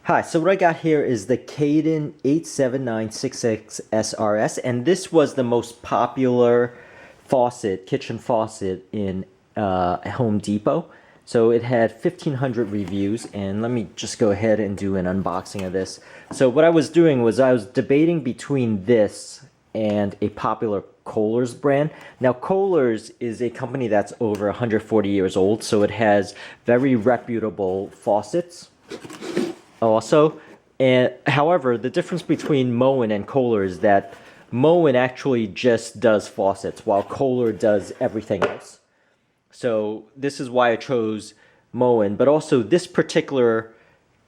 Hi, so what I got here is the Kaden 87966 SRS, and this was the most popular kitchen faucet in Home Depot. So it had 1,500 reviews, and let me just go ahead and do an unboxing of this. So what I was doing was I was debating between this and a popular Kohler's brand. Now Kohler's is a company that's over 140 years old, so it has very reputable faucets also. And however, the difference between Moen and Kohler is that Moen actually just does faucets while Kohler does everything else. So this is why I chose Moen, but also this particular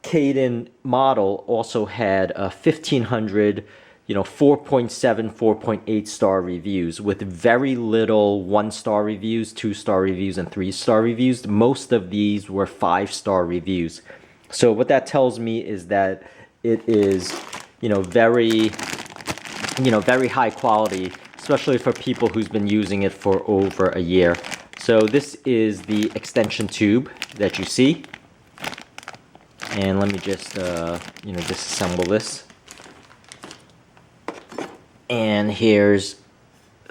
Kaden model also had a 1,500 4.7, 4.8 star reviews with very little 1-star reviews, 2-star reviews, and 3-star reviews. Most of these were 5-star reviews. So what that tells me is that it is, very high quality, especially for people who's been using it for over a year. So this is the extension tube that you see. And let me just, disassemble this. And here's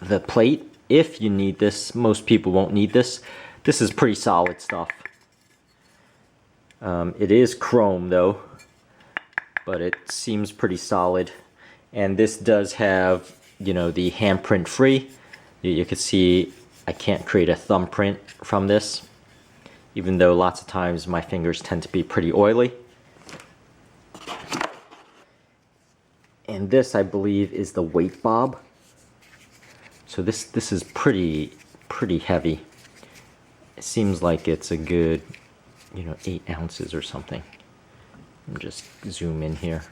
the plate. If you need this, most people won't need this. This is pretty solid stuff. It is chrome though, but it seems pretty solid. And this does have, the handprint free. You can see I can't create a thumbprint from this, even though lots of times my fingers tend to be pretty oily. And this, I believe, is the weight bob. So this is pretty heavy. It seems like it's a good 8 ounces or something. Let me just zoom in here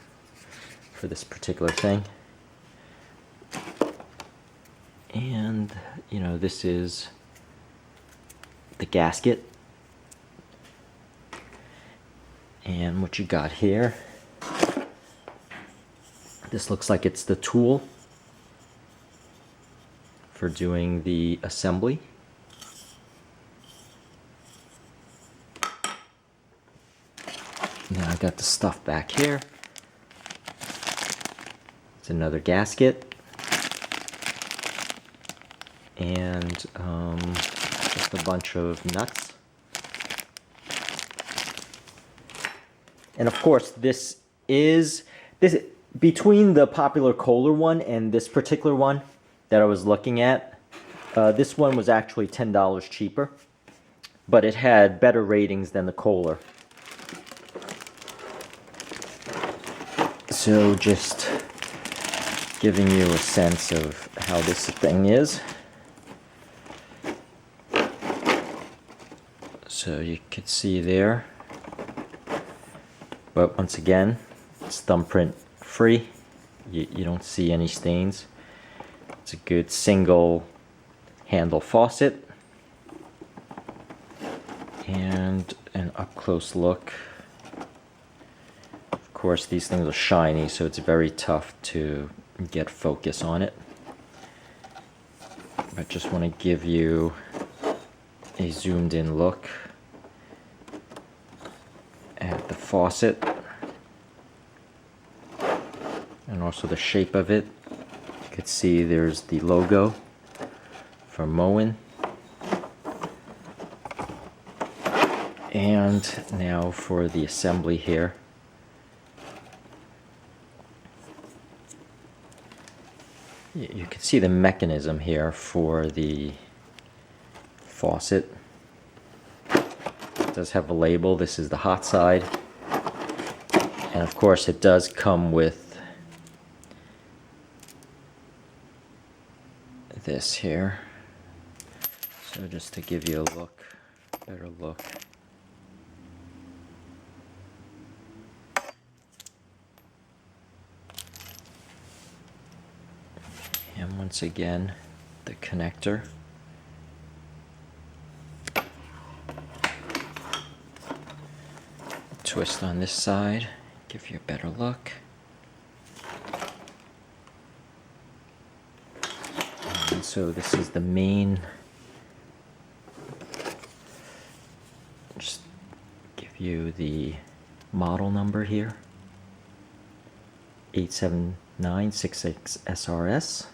for this particular thing. And this is the gasket. And what you got here, this looks like it's the tool for doing the assembly. Now I got the stuff back here. It's another gasket. And just a bunch of nuts. And of course, this between the popular Kohler one and this particular one that I was looking at, this one was actually $10 cheaper, but it had better ratings than the Kohler. So just giving you a sense of how this thing is. So you could see there, but once again, it's thumbprint free. You don't see any stains. It's a good single handle faucet. And an up close look. Of course, these things are shiny, so it's very tough to get focus on it. I just want to give you a zoomed in look at the faucet and also the shape of it. You can see there's the logo for Moen. And now for the assembly here. You can see the mechanism here for the faucet. It does have a label. This is the hot side. And of course it does come with this here. So just to give you a better look. And once again, the connector. Twist on this side, give you a better look. And so this is the main. Just give you the model number here. 87966 SRS.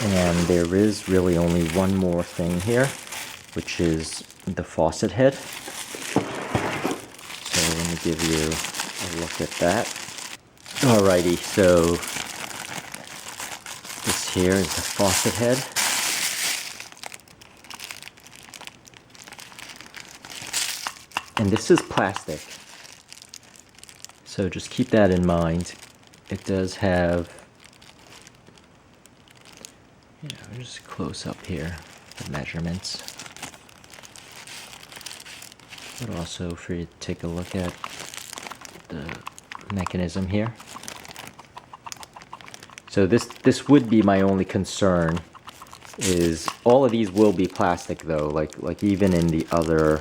And there is really only one more thing here, which is the faucet head. So let me give you a look at that. Alrighty, so this here is the faucet head. And this is plastic. So just keep that in mind. It does have, just close up here, the measurements. But also for you to take a look at the mechanism here. So this would be my only concern, is all of these will be plastic though, like even in the other,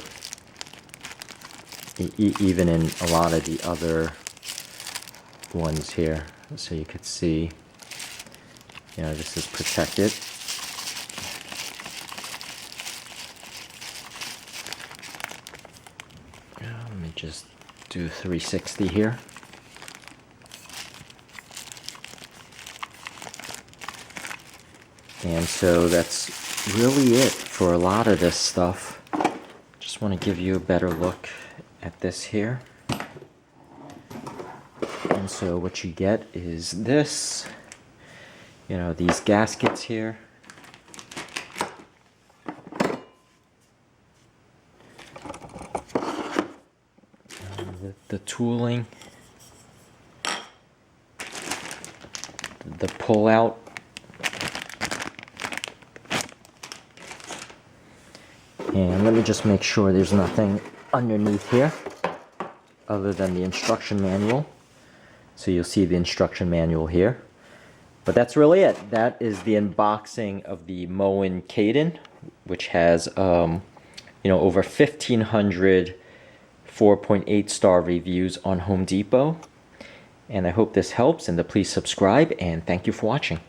even in a lot of the other ones here. So you could see, this is protected. Let me just do 360 here. And so that's really it for a lot of this stuff. Just want to give you a better look at this here. And so what you get is this, these gaskets here. The tooling, the pull out, and let me just make sure there's nothing underneath here other than the instruction manual. So you'll see the instruction manual here. But that's really it. That is the unboxing of the Moen Kaden, which has over 1,500 4.8 star reviews on Home Depot. And I hope this helps, and please subscribe, and thank you for watching.